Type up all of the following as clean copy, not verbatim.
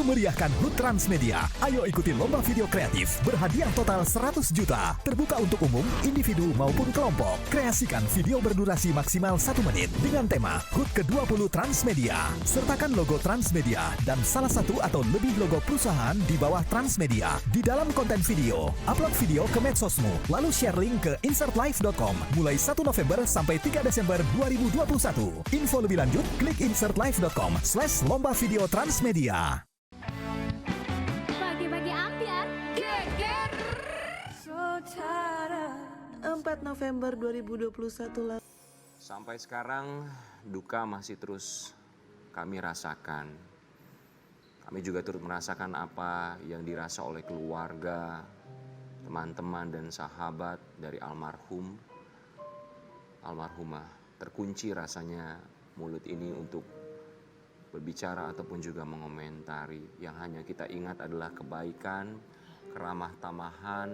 memeriahkan HUT Transmedia. Ayo ikuti lomba video kreatif berhadiah total 100 juta. Terbuka untuk umum, individu maupun kelompok. Kreasikan video berdurasi maksimal 1 menit dengan tema HUT ke-20 Transmedia. Sertakan logo Transmedia dan salah satu atau lebih logo perusahaan di bawah Transmedia di dalam konten video. Upload video ke medsosmu, lalu share link ke insertlive.com mulai 1 November sampai 3 Desember 2021. Info lebih lanjut, klik insertlive.com/lomba video Transmedia. Pagi-pagi ambiar, geger. 4 November 2021 lalu. Sampai sekarang duka masih terus kami rasakan. Kami juga turut merasakan apa yang dirasa oleh keluarga, teman-teman dan sahabat dari almarhumah. Terkunci rasanya mulut ini untuk berbicara ataupun juga mengomentari. Yang hanya kita ingat adalah kebaikan, keramah tamahan.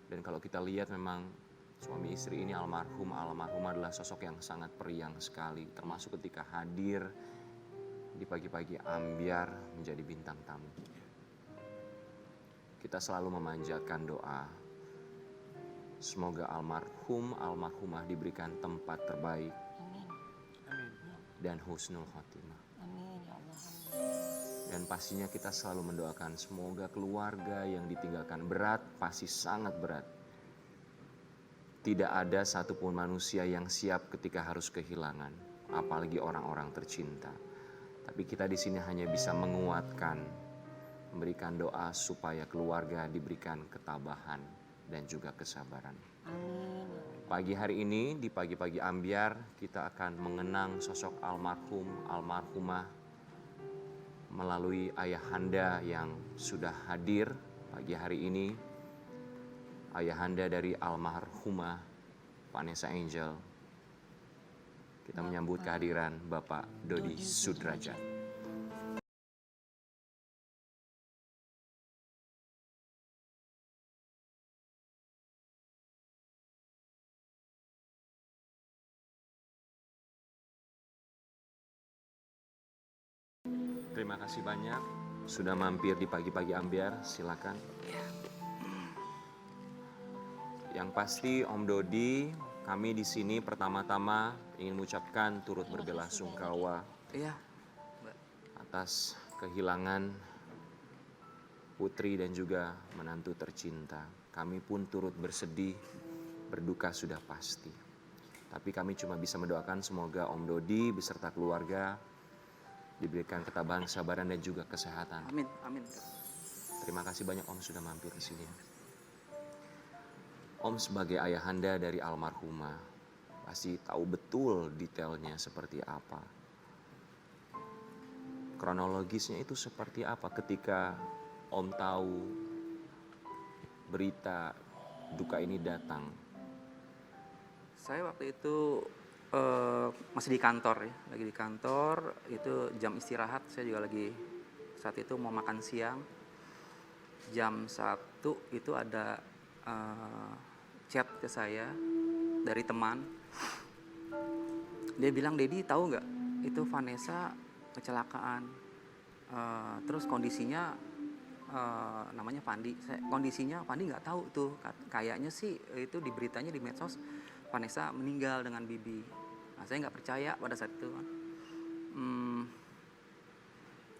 Dan kalau kita lihat memang suami istri ini almarhumah adalah sosok yang sangat periang sekali. Termasuk ketika hadir di pagi-pagi ambiar menjadi bintang tamu. Kita selalu memanjatkan doa. Semoga almarhumah diberikan tempat terbaik. Amin. Dan husnul khotimah. Amin ya Allah. Dan pastinya kita selalu mendoakan semoga keluarga yang ditinggalkan berat, pasti sangat berat. Tidak ada satupun manusia yang siap ketika harus kehilangan, apalagi orang-orang tercinta. Tapi kita di sini hanya bisa menguatkan, memberikan doa supaya keluarga diberikan ketabahan dan juga kesabaran. Amin. Pagi hari ini di pagi-pagi ambiar kita akan mengenang sosok almarhumah melalui ayahanda yang sudah hadir pagi hari ini. Ayahanda dari almarhumah Vanessa Angel. Kita menyambut kehadiran Bapak Dodi Sudrajat. Terima kasih banyak sudah mampir di pagi-pagi ambiar, silakan. Yang pasti Om Dodi, kami di sini pertama-tama ingin mengucapkan turut berbelasungkawa atas kehilangan putri dan juga menantu tercinta. Kami pun turut bersedih, berduka sudah pasti. Tapi kami cuma bisa mendoakan semoga Om Dodi beserta keluarga diberikan ketabahan, kesabaran dan juga kesehatan. Amin. Terima kasih banyak Om sudah mampir di sini. Om sebagai ayahanda dari almarhumah pasti tahu betul detailnya seperti apa. Kronologisnya itu seperti apa ketika Om tahu berita duka ini datang. Saya waktu itu masih di kantor ya, lagi di kantor, itu jam istirahat, saya juga lagi saat itu mau makan siang. Jam 1 itu ada chat ke saya dari teman. Dia bilang, "Dedi tahu nggak itu Vanessa kecelakaan, terus kondisinya namanya Pandi. Kondisinya Pandi nggak tahu tuh, kayaknya sih itu di beritanya di medsos Vanessa meninggal dengan Bibi." Nah, saya nggak percaya pada saat itu kan.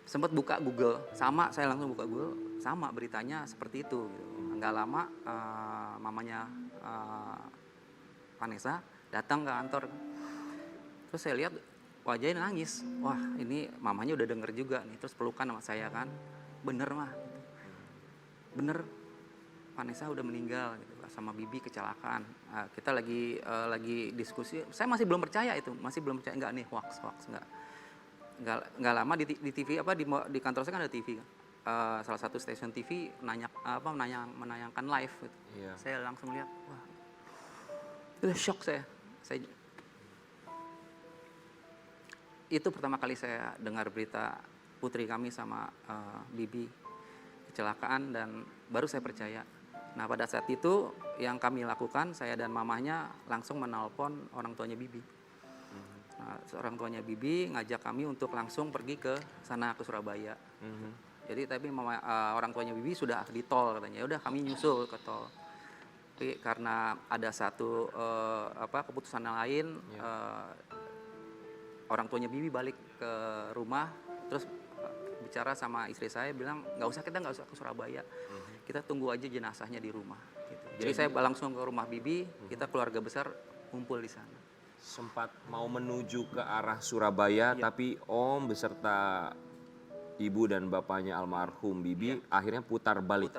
Sempat buka Google, saya langsung buka Google, sama beritanya seperti itu. Gitu. Nggak lama mamanya Vanessa datang ke kantor. Terus saya lihat wajahnya nangis. Wah, ini mamanya udah denger juga nih. Terus pelukan sama saya kan, bener mah. Bener, Vanessa udah meninggal gitu, sama Bibi kecelakaan. Nah, kita lagi diskusi. Saya masih belum percaya itu, enggak nih hoax enggak lama di TV di kantor saya kan ada TV kan. Salah satu stasiun TV menayangkan live gitu. Iya. Saya langsung lihat, wah. Itu shock saya. Itu pertama kali saya dengar berita putri kami sama Bibi kecelakaan dan baru saya percaya. Nah, pada saat itu yang kami lakukan, saya dan mamahnya langsung menelpon orang tuanya Bibi. Nah, seorang tuanya Bibi ngajak kami untuk langsung pergi ke sana, ke Surabaya. Jadi tapi orang tuanya Bibi sudah di tol katanya. Ya udah kami nyusul ke tol. Tapi karena ada satu keputusan yang lain, orang tuanya Bibi balik ke rumah, terus bicara sama istri saya bilang kita nggak usah ke Surabaya, kita tunggu aja jenazahnya di rumah. Gitu. Jadi saya langsung ke rumah Bibi, kita keluarga besar kumpul di sana. Sempat mau menuju ke arah Surabaya, tapi Om beserta ibu dan bapaknya almarhum Bibi akhirnya putar balik.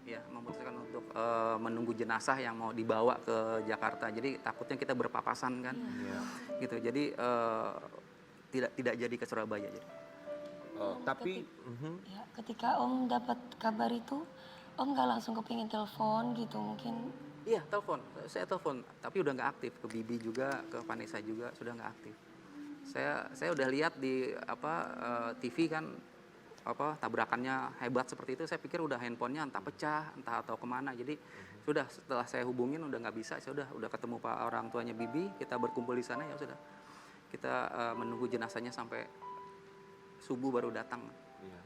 Ya, memutuskan untuk menunggu jenazah yang mau dibawa ke Jakarta. Jadi takutnya kita berpapasan kan, gitu. Jadi tidak jadi ke Surabaya. Jadi. Tapi ya, ketika Om dapat kabar itu, Om nggak langsung kepingin telepon gitu mungkin? Iya, saya telepon, tapi udah nggak aktif. Ke Bibi juga, ke Vanessa juga sudah nggak aktif. Saya udah lihat di TV kan tabrakannya hebat seperti itu. Saya pikir udah handphonenya entah pecah, entah atau kemana. Jadi sudah setelah saya hubungin udah nggak bisa. Saya udah ketemu Pak orang tuanya Bibi, kita berkumpul di sana ya sudah. Kita menunggu jenazahnya sampai subuh baru datang. Iya.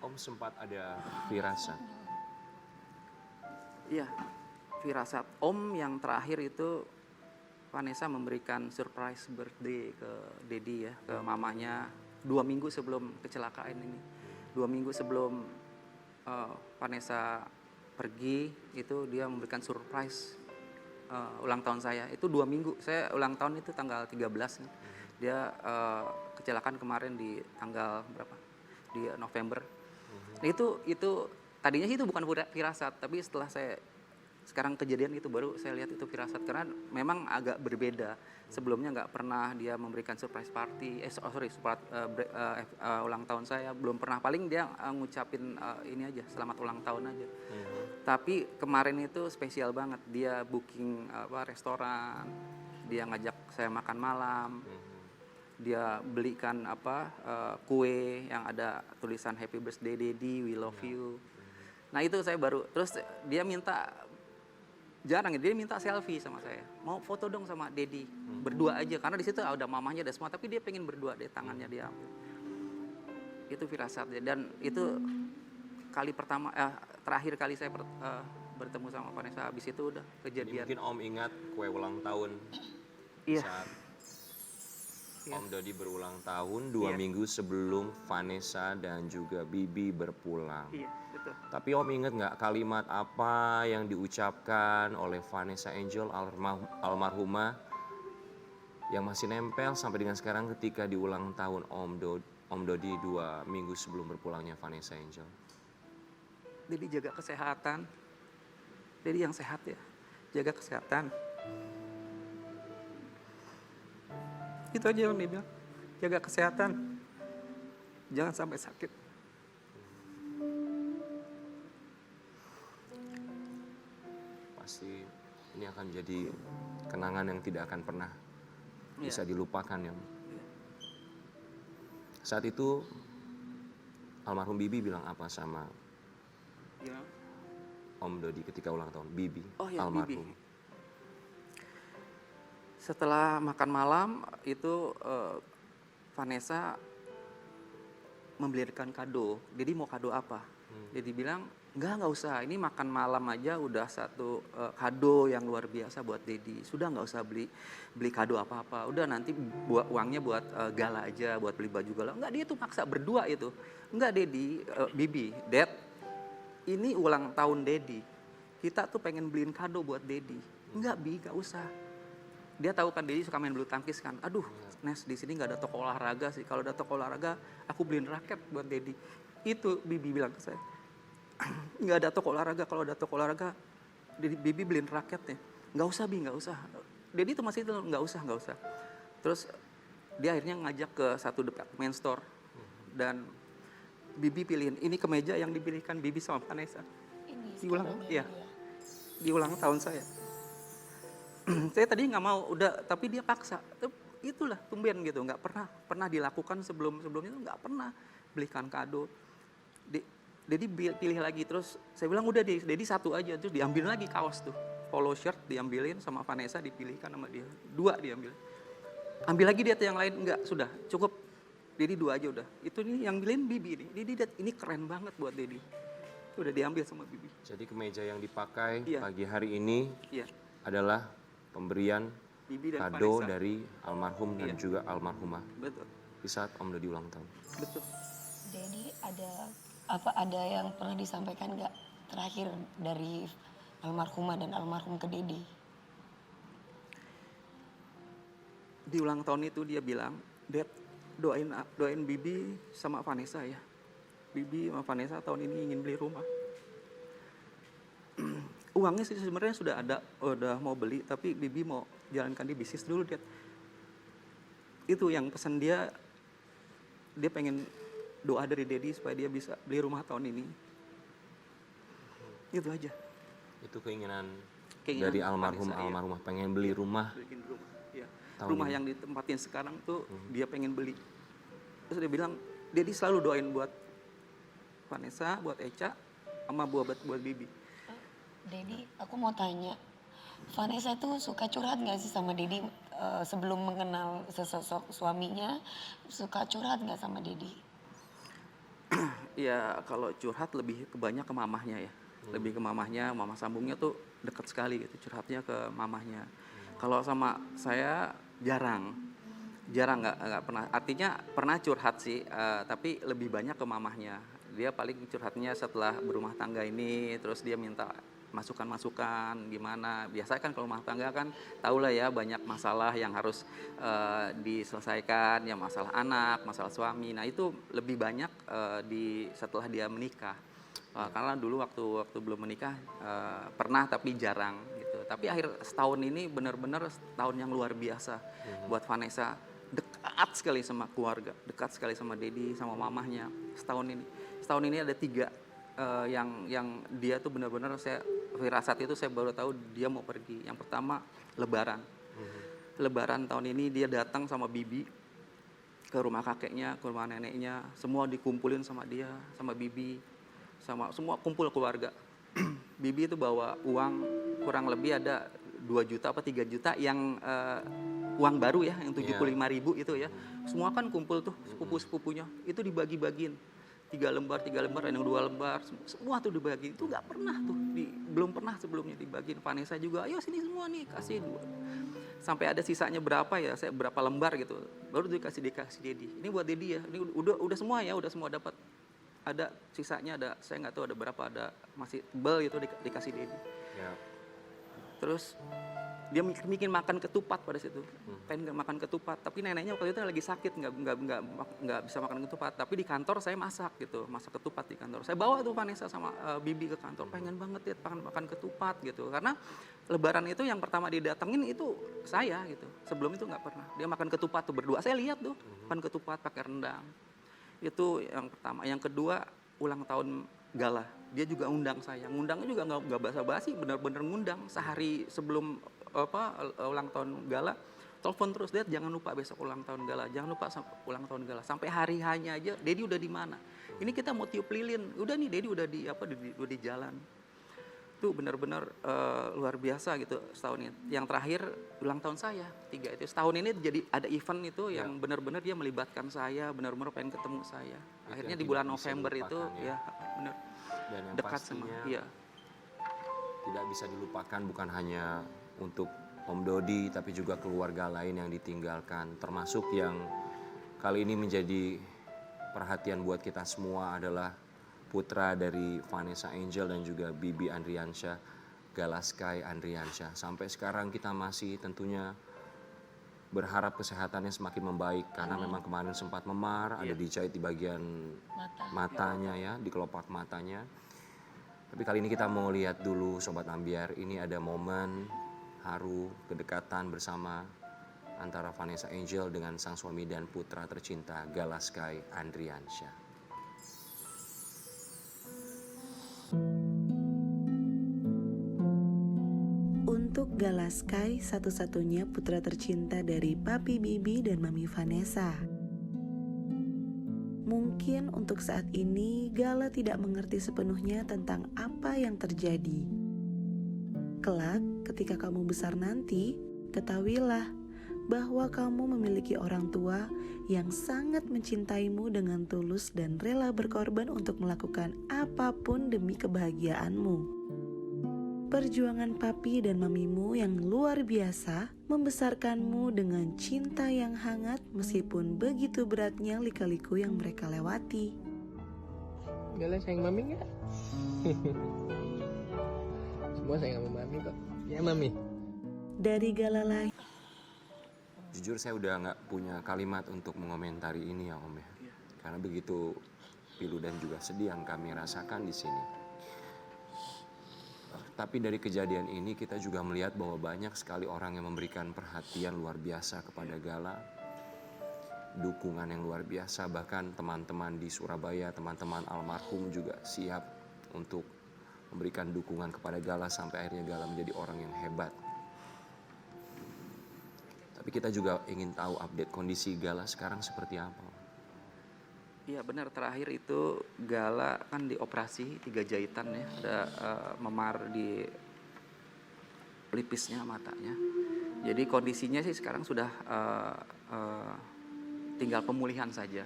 Om sempat ada firasat. Iya. Firasat Om yang terakhir itu Vanessa memberikan surprise birthday ke Dedi ya, ke mamanya 2 minggu sebelum kecelakaan ini. 2 minggu sebelum Vanessa pergi itu dia memberikan surprise ulang tahun saya. Itu 2 minggu, saya ulang tahun itu tanggal 13 kan. Dia kecelakaan kemarin di tanggal berapa? Di November. Nah, itu tadinya itu bukan firasat, tapi setelah sekarang kejadian itu baru saya lihat itu firasat karena memang agak berbeda. Sebelumnya nggak pernah dia memberikan surprise party, ulang tahun saya belum pernah. Paling dia ngucapin ini aja, selamat ulang tahun aja. Tapi kemarin itu spesial banget, dia booking restoran, dia ngajak saya makan malam, dia belikan kue yang ada tulisan Happy Birthday Daddy, We Love You. Nah itu saya baru, terus dia minta jarang ya, dia minta selfie sama saya, mau foto dong sama Dedi berdua aja karena di situ ada mamanya ada semua, tapi dia pengen berdua deh, tangannya dia ambil. Itu firasatnya, dan itu terakhir kali saya bertemu sama Vanessa. Habis itu udah kejadian. Mungkin Om ingat kue ulang tahun saat Om Dodi berulang tahun 2 minggu sebelum Vanessa dan juga Bibi berpulang. Iya, betul. Tapi Om ingat nggak kalimat apa yang diucapkan oleh Vanessa Angel almarhumah yang masih nempel sampai dengan sekarang ketika di ulang tahun Om Dodi 2 minggu sebelum berpulangnya Vanessa Angel? Dedi jaga kesehatan. Dedi yang sehat ya, jaga kesehatan. Itu aja yang dia bilang, jaga kesehatan, jangan sampai sakit. Pasti ini akan jadi kenangan yang tidak akan pernah bisa dilupakan ya. Saat itu almarhum Bibi bilang apa sama Om Dodi ketika ulang tahun? Bibi, almarhum. Bibi. Setelah makan malam itu Vanessa membelikan kado. Dedi mau kado apa? Dedi bilang nggak usah. Ini makan malam aja udah satu kado yang luar biasa buat Dedi. Sudah nggak usah beli kado apa-apa. Udah nanti uangnya buat gala aja, buat beli baju gala. Nggak, dia tuh maksa berdua itu. Nggak Dedi, Bibi, Dad, ini ulang tahun Dedi. Kita tuh pengen beliin kado buat Dedi. Nggak Bi, nggak usah. Dia tahu kan Dedi suka main bulu tangkis kan. Aduh, Nes di sini nggak ada toko olahraga sih. Kalau ada toko olahraga, aku beliin raket buat Dedi. Itu Bibi bilang ke saya. Nggak ada toko olahraga. Kalau ada toko olahraga, Bibi beliin raketnya. Nggak usah Bi, nggak usah. Dedi tuh masih itu nggak usah. Terus dia akhirnya ngajak ke satu department store dan Bibi pilihin. Ini kemeja yang dipilihkan Bibi sama Vanessa. Di ulang tahun saya. Saya tadi nggak mau, tapi dia paksa. Itulah tumben gitu, nggak pernah dilakukan sebelumnya tuh nggak pernah belikan kado. Dedi pilih lagi, terus saya bilang udah Dedi satu aja, terus diambil lagi kaos tuh, polo shirt diambilin sama Vanessa dipilihkan sama dia, 2 diambil. ambil lagi dia yang lain, enggak, sudah cukup. Dedi 2 aja udah. Itu nih yang beliin Bibi nih. Dedi lihat ini keren banget buat Dedi. Itu udah diambil sama Bibi. Jadi kemeja yang dipakai Iya. pagi hari ini Iya. adalah pemberian Bibi dan kado Vanessa. dari almarhum dan Iya. juga almarhumah Betul. di saat Om Dodi ulang tahun. Betul. Jadi ada yang pernah disampaikan nggak terakhir dari almarhumah dan almarhum ke Dedi? Di ulang tahun itu dia bilang, Dad, doain Bibi sama Vanessa ya. Bibi sama Vanessa tahun ini ingin beli rumah. Uangnya sih sebenarnya sudah ada, udah mau beli, tapi Bibi mau jalankan di bisnis dulu, Dad. Itu yang pesan dia pengen doa dari Dedi supaya dia bisa beli rumah tahun ini. Itu aja. Itu keinginan Keinginan dari almarhum Vanessa, iya. almarhumah pengen beli rumah. Bikin rumah. Ya. Tahun Rumah ini. yang ditempatin sekarang tuh dia pengen beli. Terus dia bilang, Dedi selalu doain buat Vanessa, buat Eca, sama buat Bibi. Dedi, aku mau tanya, Vanessa tuh suka curhat nggak sih sama Dedi sebelum mengenal sesosok suaminya? Suka curhat nggak sama Dedi? Ya kalau curhat lebih banyak ke mamahnya ya. Lebih ke mamahnya, mama sambungnya tuh deket sekali gitu, curhatnya ke mamahnya. Kalau sama saya jarang nggak pernah. Artinya pernah curhat sih, tapi lebih banyak ke mamahnya. Dia paling curhatnya setelah berumah tangga ini, terus dia minta masukan-masukan gimana. Biasanya kan kalau rumah tangga kan tahulah ya banyak masalah yang harus diselesaikan, ya masalah anak, masalah suami. Nah itu lebih banyak setelah dia menikah. Karena dulu waktu belum menikah pernah tapi jarang gitu. Tapi akhir setahun ini benar-benar setahun yang luar biasa buat Vanessa. Dekat sekali sama keluarga, dekat sekali sama Dedi, sama mamahnya. Setahun ini ada 3 yang dia tuh benar-benar firasat itu saya baru tahu dia mau pergi. Yang pertama Lebaran. Lebaran tahun ini dia datang sama Bibi ke rumah kakeknya, ke rumah neneknya, semua dikumpulin sama dia, sama Bibi, sama semua kumpul keluarga. Bibi itu bawa uang kurang lebih ada 2 juta apa 3 juta yang uang baru ya, yang 75.000 itu ya. Semua kan kumpul tuh sepupu-sepupunya, itu dibagi-bagiin. 3 lembar, yang 2 lembar, semua tuh dibagi. Itu nggak pernah tuh, belum pernah sebelumnya dibagiin. Vanessa juga, ayo sini semua nih, kasih 2. Sampai ada sisanya berapa ya, saya berapa lembar gitu, baru dikasih Dedi. Ini buat Dedi ya, ini udah semua ya, udah semua dapat. Ada sisanya, ada saya nggak tahu ada berapa, ada masih tebal gitu dikasih Dedi. Ya. Terus dia bikin makan ketupat pada situ, pengen makan ketupat, tapi neneknya waktu itu lagi sakit, nggak bisa makan ketupat. Tapi di kantor saya masak ketupat di kantor. Saya bawa tuh Vanessa sama Bibi ke kantor, pengen banget ya makan ketupat gitu, karena Lebaran itu yang pertama didatengin itu saya gitu. Sebelum itu nggak pernah. Dia makan ketupat tuh berdua, saya lihat tuh makan ketupat pakai rendang. Itu yang pertama. Yang kedua ulang tahun Gala, dia juga undang saya. Ngundangnya juga nggak basa-basi, benar-benar ngundang. Sehari sebelum ulang tahun Gala, telepon terus, Dad jangan lupa besok ulang tahun Gala, jangan lupa ulang tahun Gala. Sampai hari hanya aja, Dedi udah di mana? Ini kita mau tiup lilin, udah nih Dedi udah di jalan. Itu benar-benar luar biasa gitu setahun ini. Yang terakhir ulang tahun saya 3 itu. Setahun ini jadi ada event itu yang benar-benar dia melibatkan saya, benar-benar pengen ketemu saya. Akhirnya di bulan November itu ya benar. Dan yang dekat sama iya. Tidak bisa dilupakan bukan hanya untuk Om Dodi tapi juga keluarga lain yang ditinggalkan, termasuk yang kali ini menjadi perhatian buat kita semua adalah putra dari Vanessa Angel dan juga Bibi Andriansyah, Galaskai Andriansyah. Sampai sekarang kita masih tentunya berharap kesehatannya semakin membaik karena memang kemarin sempat memar, ada dijahit di bagian matanya ya, di kelopak matanya. Tapi kali ini kita mau lihat dulu Sobat Ambiar, ini ada momen haru kedekatan bersama antara Vanessa Angel dengan sang suami dan putra tercinta Galaskai Andriansyah. Untuk Galaskai, satu-satunya putra tercinta dari Papi Bibi dan Mami Vanessa. Mungkin untuk saat ini Gala tidak mengerti sepenuhnya tentang apa yang terjadi. Kelak ketika kamu besar nanti, ketahuilah bahwa kamu memiliki orang tua yang sangat mencintaimu dengan tulus dan rela berkorban untuk melakukan apapun demi kebahagiaanmu. Perjuangan papi dan mamimu yang luar biasa membesarkanmu dengan cinta yang hangat meskipun begitu beratnya lika-liku yang mereka lewati. Gala sayang mami nggak? Semua sayang sama mami kok. Ya mami. Dari Gala lahir. Jujur saya udah nggak punya kalimat untuk mengomentari ini ya Om ya. Karena begitu pilu dan juga sedih yang kami rasakan di sini. Tapi dari kejadian ini kita juga melihat bahwa banyak sekali orang yang memberikan perhatian luar biasa kepada Gala. Dukungan yang luar biasa, bahkan teman-teman di Surabaya, teman-teman almarhum juga siap untuk memberikan dukungan kepada Gala sampai akhirnya Gala menjadi orang yang hebat. Tapi kita juga ingin tahu update kondisi Gala sekarang seperti apa. Iya benar, terakhir itu Gala kan dioperasi 3 jahitan ya, ada memar di pelipisnya matanya. Jadi kondisinya sih sekarang sudah tinggal pemulihan saja.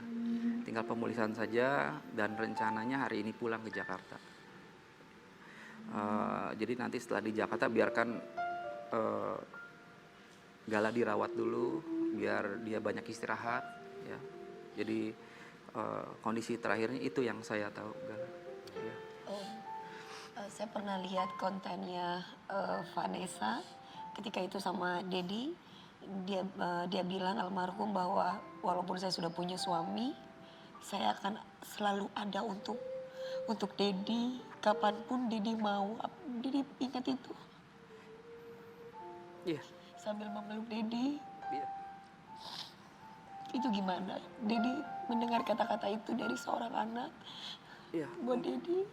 Dan rencananya hari ini pulang ke Jakarta. Jadi nanti setelah di Jakarta biarkan Gala dirawat dulu biar dia banyak istirahat ya. Jadi kondisi terakhirnya itu yang saya tahu Gala. Ya. Saya pernah lihat kontennya Vanessa ketika itu sama Dedi. Dia bilang almarhum bahwa walaupun saya sudah punya suami, saya akan selalu ada untuk Dedi kapanpun Dedi mau. Dedi ingat itu? Iya. Sambil memeluk Dedi. Iya. Itu gimana? Dedi mendengar kata-kata itu dari seorang anak. Iya. Buat Dedi.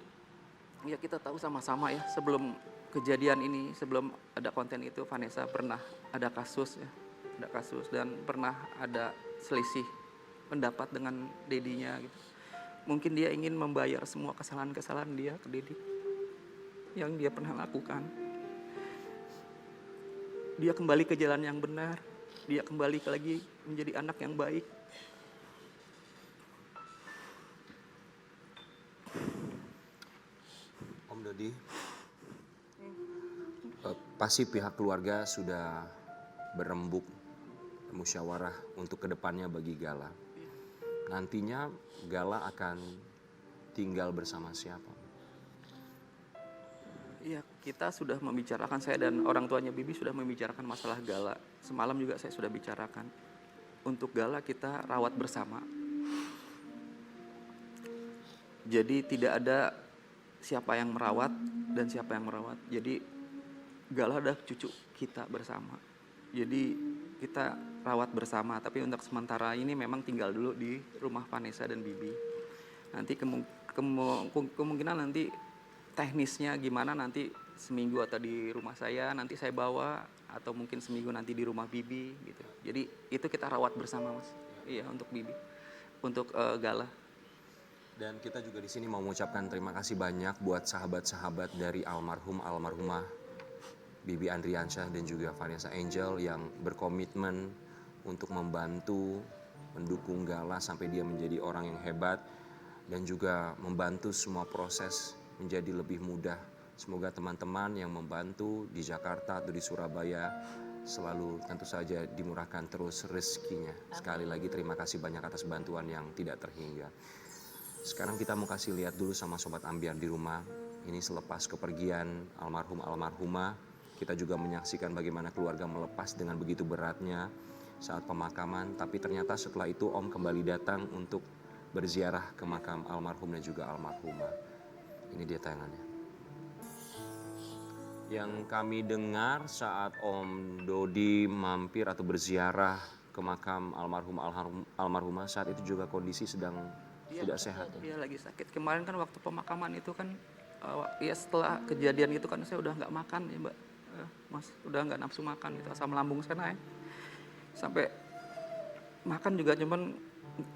Ya kita tahu sama-sama ya, sebelum kejadian ini, sebelum ada konten itu, Vanessa pernah ada kasus ya. Ada kasus dan pernah ada selisih pendapat dengan Dedinya gitu. Mungkin dia ingin membayar semua kesalahan-kesalahan dia ke Dedi yang dia pernah lakukan. Dia kembali ke jalan yang benar. Dia kembali lagi menjadi anak yang baik. Om Dodi, pasti pihak keluarga sudah berembuk musyawarah untuk kedepannya bagi Gala. Nantinya Gala akan tinggal bersama siapa? Iya, kita sudah membicarakan, saya dan orang tuanya Bibi sudah membicarakan masalah Gala. Semalam juga saya sudah bicarakan. Untuk Gala kita rawat bersama. Jadi tidak ada siapa yang merawat dan siapa yang merawat. Jadi Gala adalah cucu kita bersama. Jadi kita rawat bersama, tapi untuk sementara ini memang tinggal dulu di rumah Vanessa dan Bibi. Nanti kemungkinan nanti teknisnya gimana, nanti seminggu atau di rumah saya, nanti saya bawa, atau mungkin seminggu nanti di rumah Bibi gitu. Jadi itu kita rawat bersama Mas. Iya, untuk Bibi, untuk Gala. Dan kita juga di sini mau mengucapkan terima kasih banyak buat sahabat-sahabat dari almarhumah Bibi Andriansyah dan juga Vanessa Angel yang berkomitmen untuk membantu, mendukung Gala sampai dia menjadi orang yang hebat dan juga membantu semua proses menjadi lebih mudah. Semoga teman-teman yang membantu di Jakarta atau di Surabaya selalu tentu saja dimurahkan terus rezekinya. Sekali lagi terima kasih banyak atas bantuan yang tidak terhingga. Sekarang kita mau kasih lihat dulu sama Sobat Ambiar di rumah. Ini selepas kepergian almarhumah, kita juga menyaksikan bagaimana keluarga melepas dengan begitu beratnya saat pemakaman. Tapi ternyata setelah itu Om kembali datang untuk berziarah ke makam almarhum dan juga almarhumah. Ini dia tayangannya. Yang kami dengar saat Om Dodi mampir atau berziarah ke makam almarhumah saat itu juga kondisi sedang tidak sehat. Iya, lagi sakit. Kemarin kan waktu pemakaman itu kan, ya setelah kejadian itu kan saya udah nggak makan ya Mbak, Mas, udah nggak nafsu makan gitu, asam lambung saya naik. Sampai makan juga cuman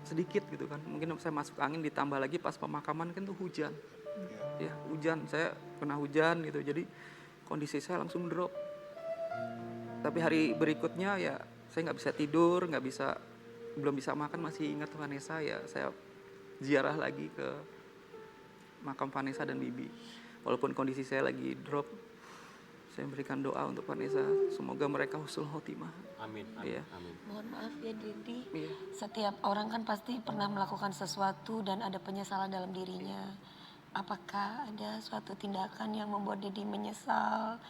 sedikit gitu kan. Mungkin saya masuk angin, ditambah lagi pas pemakaman kan tuh hujan. Ya hujan, saya kena hujan gitu, jadi kondisi saya langsung drop. Tapi hari berikutnya ya Saya nggak bisa tidur, belum bisa makan, masih ingat Vanessa ya. Saya ziarah lagi ke makam Vanessa dan Bibi. Walaupun kondisi saya lagi drop, saya berikan doa untuk Vanessa. Semoga mereka husnul khotimah. Amin. Iya. Amin. Mohon maaf ya Dedi. Iya. Setiap orang kan pasti pernah melakukan sesuatu dan ada penyesalan dalam dirinya. Apakah ada suatu tindakan yang membuat Dedi menyesal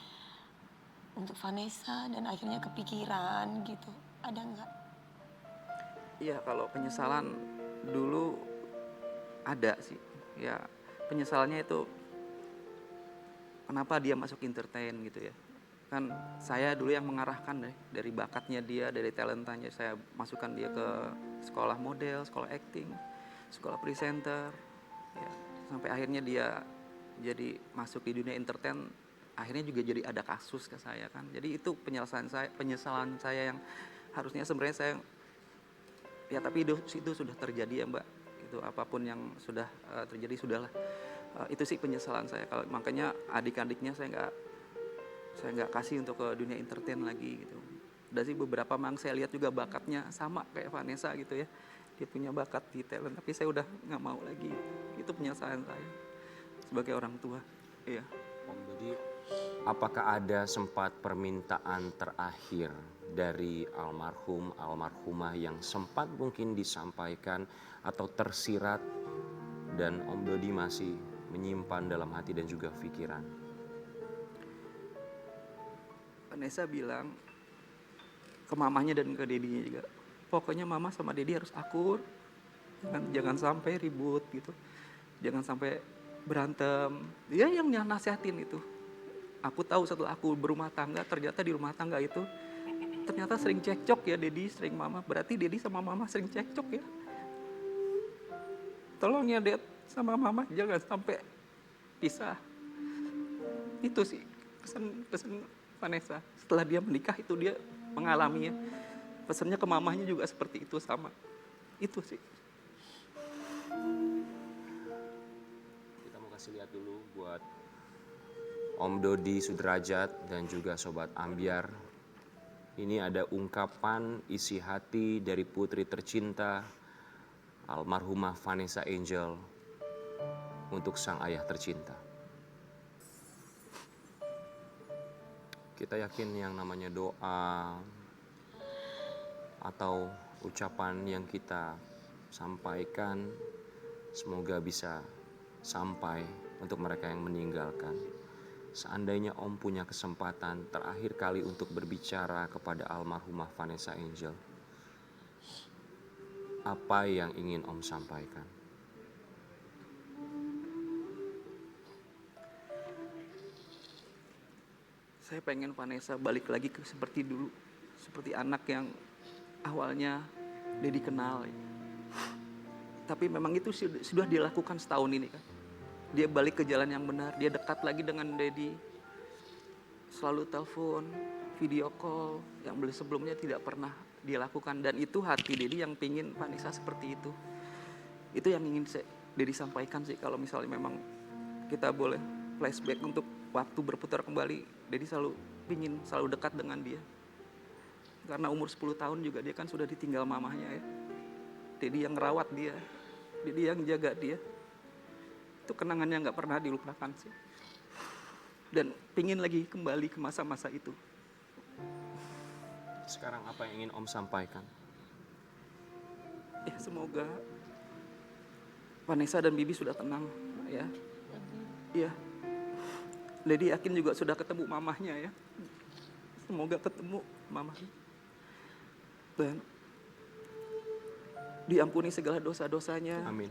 untuk Vanessa dan akhirnya kepikiran gitu? Ada nggak? Iya, kalau penyesalan dulu ada sih. Ya, penyesalannya itu kenapa dia masuk entertain gitu ya. Kan saya dulu yang mengarahkan dari bakatnya dia, dari talentanya. Saya masukkan dia ke sekolah model, sekolah acting, sekolah presenter. Ya, sampai akhirnya dia jadi masuk di dunia entertain. Akhirnya juga jadi ada kasus ke saya kan. Jadi itu penyesalan saya yang harusnya sebenarnya saya, ya tapi itu sudah terjadi ya Mbak. Itu apapun yang sudah terjadi sudahlah. Itu sih penyesalan saya. Kalau makanya adik-adiknya saya nggak kasih untuk ke dunia entertain lagi gitu. Ada sih beberapa memang saya lihat juga bakatnya sama kayak Vanessa gitu ya. Dia punya bakat di talent, tapi saya udah nggak mau lagi. Itu penyesalan saya sebagai orang tua. Iya. Om Dodi, apakah ada sempat permintaan terakhir dari almarhumah yang sempat mungkin disampaikan atau tersirat dan Om Dodi masih menyimpan dalam hati dan juga pikiran? Vanessa bilang ke mamanya dan ke dedinya juga, pokoknya mama sama dedi harus akur, jangan sampai ribut gitu, jangan sampai berantem. Dia yang nasihatin itu. Aku tahu setelah aku berumah tangga, ternyata di rumah tangga itu ternyata sering cekcok ya dedi, sering mama. Berarti dedi sama mama sering cekcok ya. Tolong ya Dad sama mama jangan sampai pisah. Itu sih pesan Vanessa. Setelah dia menikah itu dia mengalami ya. Pesannya ke mamanya juga seperti itu sama. Itu sih. Kita mau kasih lihat dulu buat Om Dodi Sudrajat dan juga Sobat Ambyar. Ini ada ungkapan isi hati dari putri tercinta almarhumah Vanessa Angel untuk sang ayah tercinta. Kita yakin yang namanya doa atau ucapan yang kita sampaikan semoga bisa sampai untuk mereka yang meninggalkan. Seandainya Om punya kesempatan terakhir kali untuk berbicara kepada almarhumah Vanessa Angel, apa yang ingin Om sampaikan? Saya pengen Vanessa balik lagi ke seperti dulu. Seperti anak yang awalnya Dedi kenal. Ya. Tapi memang itu sudah dilakukan setahun ini kan. Dia balik ke jalan yang benar. Dia dekat lagi dengan Dedi. Selalu telepon, video call. Yang sebelumnya tidak pernah dia lakukan. Dan itu hati Dedi yang pingin Vanessa seperti itu. Itu yang ingin Dedi sampaikan sih. Kalau misalnya memang kita boleh flashback untuk waktu berputar kembali. Dedi selalu dekat dengan dia. Karena umur 10 tahun juga dia kan sudah ditinggal mamahnya ya. Dedi yang ngerawat dia. Dedi yang jaga dia. Itu kenangan yang gak pernah dilupakan sih. Dan pingin lagi kembali ke masa-masa itu. Sekarang apa yang ingin Om sampaikan? Ya semoga Vanessa dan Bibi sudah tenang ya. Iya. Dedi yakin juga sudah ketemu mamahnya ya. Semoga ketemu mamahnya. Dan diampuni segala dosa-dosanya. Amin.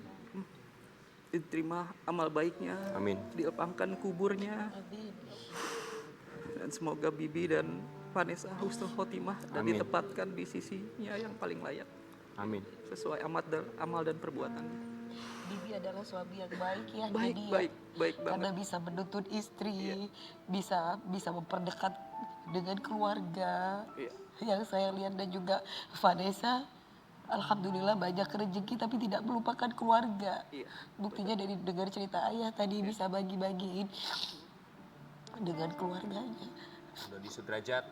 Diterima amal baiknya. Amin. Dilapangkan kuburnya. Dan semoga Bibi dan Vanessa husnul khotimah dan Amin. ditempatkan di sisinya yang paling layak. Amin. Sesuai amal dan perbuatannya. Bibi adalah suami yang baik ya. Baik, Dedi ya. baik Karena banget. bisa menuntut istri, bisa memperdekat dengan keluarga. Iya. Yang saya lihat dan juga Vanessa, alhamdulillah banyak rezeki tapi tidak melupakan keluarga. Iya. Buktinya dari dengar cerita ayah tadi bisa bagi-bagiin dengan keluarganya. Sudah di sudrajat.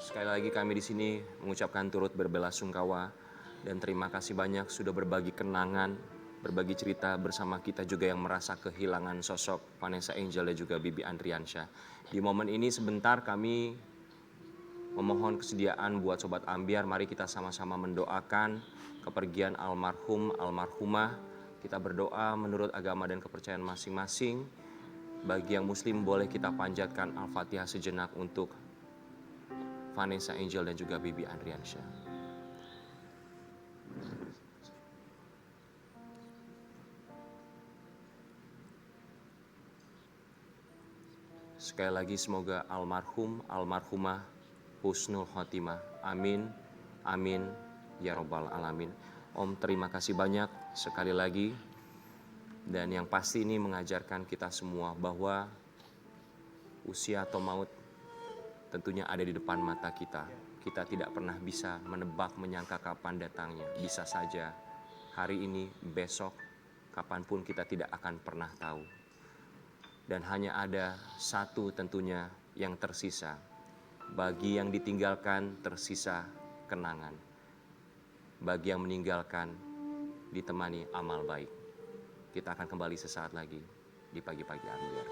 Sekali lagi kami di sini mengucapkan turut berbelasungkawa dan terima kasih banyak sudah berbagi kenangan, berbagi cerita bersama kita juga yang merasa kehilangan sosok Vanessa Angel dan juga Bibi Andriansyah. Di momen ini sebentar kami memohon kesediaan buat Sobat Ambiar, mari kita sama-sama mendoakan kepergian almarhum, almarhumah. Kita berdoa menurut agama dan kepercayaan masing-masing. Bagi yang muslim boleh kita panjatkan Al-Fatihah sejenak untuk Vanessa Angel dan juga Bibi Andriansyah. Sekali lagi semoga almarhum, almarhumah husnul khotimah. Amin, amin, ya robbal alamin. Om terima kasih banyak sekali lagi. Dan yang pasti ini mengajarkan kita semua bahwa usia atau maut tentunya ada di depan mata kita. Kita tidak pernah bisa menebak, menyangka kapan datangnya. Bisa saja hari ini, besok, kapanpun kita tidak akan pernah tahu. Dan hanya ada satu tentunya yang tersisa. Bagi yang ditinggalkan tersisa kenangan. Bagi yang meninggalkan ditemani amal baik. Kita akan kembali sesaat lagi di Pagi-Pagi Ambiar.